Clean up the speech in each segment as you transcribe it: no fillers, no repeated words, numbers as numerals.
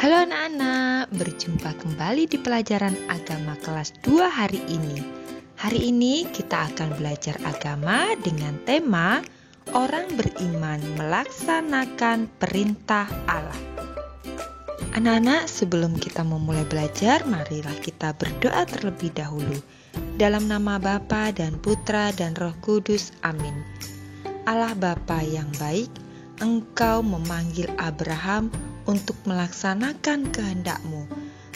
Halo anak-anak, berjumpa kembali di pelajaran agama kelas 2 hari ini. Hari ini kita akan belajar agama dengan tema orang beriman melaksanakan perintah Allah. Anak-anak, sebelum kita memulai belajar, marilah kita berdoa terlebih dahulu. Dalam nama Bapa dan Putra dan Roh Kudus, amin. Allah Bapa yang baik, Engkau memanggil Abraham untuk melaksanakan kehendak-Mu.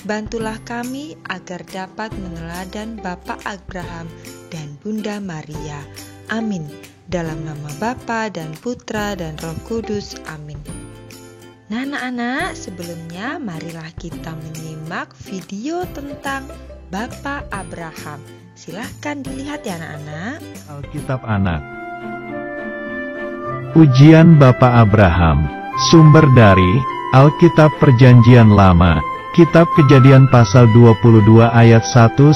Bantulah kami agar dapat meneladan Bapak Abraham dan Bunda Maria. Amin. Dalam nama Bapa dan Putra dan Roh Kudus. Amin. Nah anak-anak, sebelumnya marilah kita menyimak video tentang Bapak Abraham. Silahkan dilihat ya anak-anak. Alkitab Anak. Ujian Bapak Abraham. Sumber dari Alkitab Perjanjian Lama, Kitab Kejadian pasal 22 ayat 1-19.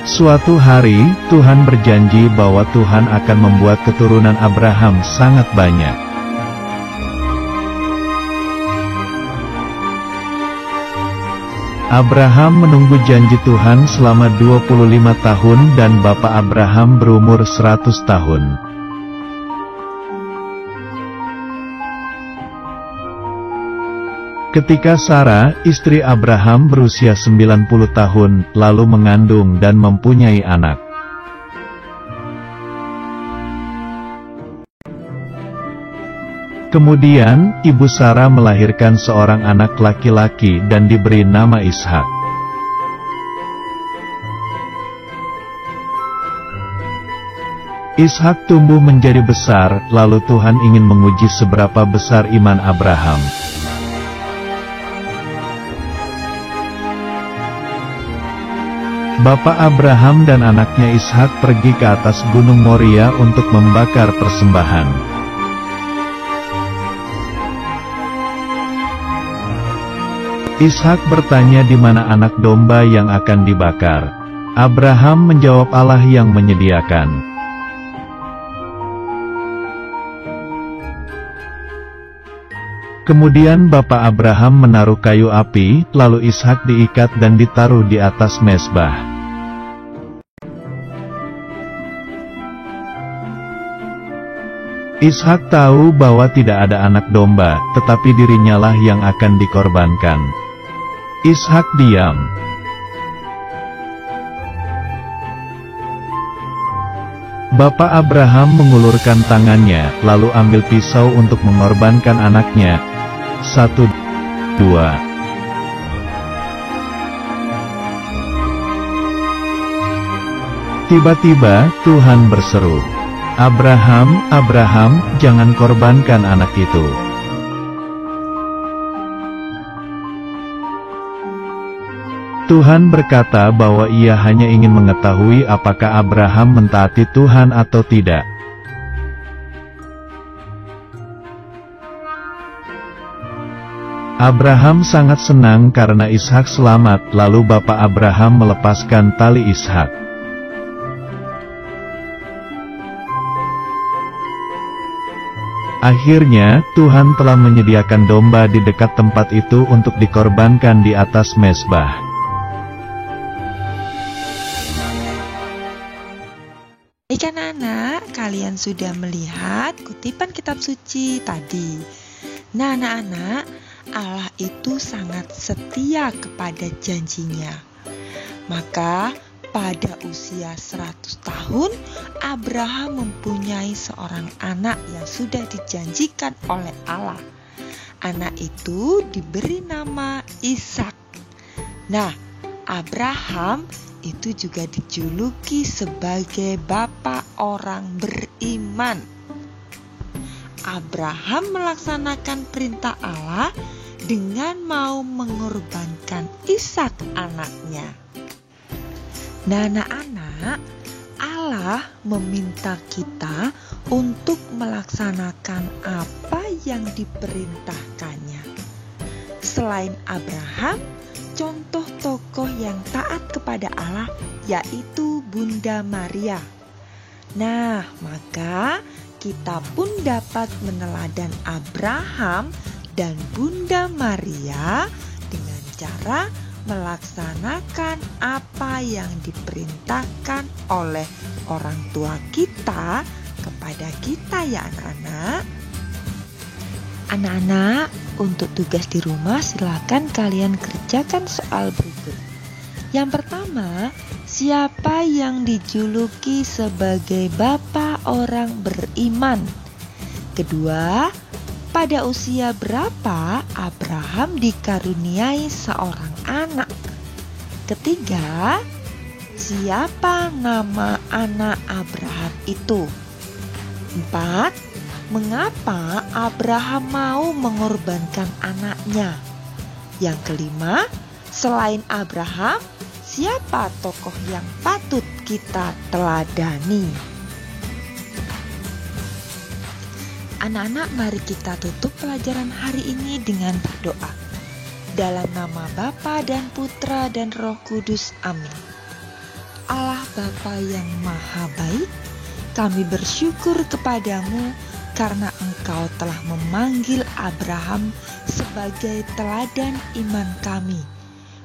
Suatu hari, Tuhan berjanji bahwa Tuhan akan membuat keturunan Abraham sangat banyak. Abraham menunggu janji Tuhan selama 25 tahun dan Bapak Abraham berumur 100 tahun. Ketika Sarah, istri Abraham berusia 90 tahun, lalu mengandung dan mempunyai anak. Kemudian, ibu Sarah melahirkan seorang anak laki-laki dan diberi nama Ishak. Ishak tumbuh menjadi besar, lalu Tuhan ingin menguji seberapa besar iman Abraham. Bapak Abraham dan anaknya Ishak pergi ke atas Gunung Moria untuk membakar persembahan. Ishak bertanya di mana anak domba yang akan dibakar. Abraham menjawab Allah yang menyediakan. Kemudian Bapak Abraham menaruh kayu api, lalu Ishak diikat dan ditaruh di atas mezbah. Ishak tahu bahwa tidak ada anak domba, tetapi dirinya lah yang akan dikorbankan. Ishak diam. Bapak Abraham mengulurkan tangannya, lalu ambil pisau untuk mengorbankan anaknya. 1, 2. Tiba-tiba, Tuhan berseru, "Abraham, Abraham, jangan korbankan anak itu." Tuhan berkata bahwa Ia hanya ingin mengetahui apakah Abraham mentaati Tuhan atau tidak. Abraham sangat senang karena Ishak selamat, lalu Bapak Abraham melepaskan tali Ishak. Akhirnya, Tuhan telah menyediakan domba di dekat tempat itu untuk dikorbankan di atas mezbah. Baik anak-anak, kalian sudah melihat kutipan kitab suci tadi. Nah anak-anak, Allah itu sangat setia kepada janjinya. Maka pada usia 100 tahun, Abraham mempunyai seorang anak yang sudah dijanjikan oleh Allah. Anak itu diberi nama Ishak. Nah, Abraham itu juga dijuluki sebagai Bapak orang beriman. Abraham melaksanakan perintah Allah dengan mau mengorbankan Ishak anaknya. Nah anak-anak, Allah meminta kita untuk melaksanakan apa yang diperintahkannya. Selain Abraham, contoh tokoh yang taat kepada Allah yaitu Bunda Maria. Nah, maka kita pun dapat meneladan Abraham dan Bunda Maria dengan cara melaksanakan apa yang diperintahkan oleh orang tua kita kepada kita ya anak-anak. Anak-anak, untuk tugas di rumah silakan kalian kerjakan soal berikut. Yang pertama, siapa yang dijuluki sebagai bapak orang beriman? Kedua, pada usia berapa Abraham dikaruniai seorang anak? Ketiga, siapa nama anak Abraham itu? 4. Mengapa Abraham mau mengorbankan anaknya? Yang kelima, selain Abraham, siapa tokoh yang patut kita teladani? Anak-anak, mari kita tutup pelajaran hari ini dengan berdoa. Dalam nama Bapa dan Putra dan Roh Kudus, amin. Allah Bapa yang Maha Baik, kami bersyukur kepadamu karena Engkau telah memanggil Abraham sebagai teladan iman kami.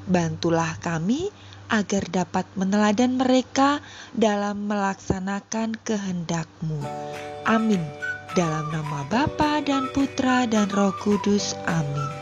Bantulah kami agar dapat meneladan mereka dalam melaksanakan kehendak-Mu. Amin. Dalam nama Bapa dan Putra dan Roh Kudus, amin.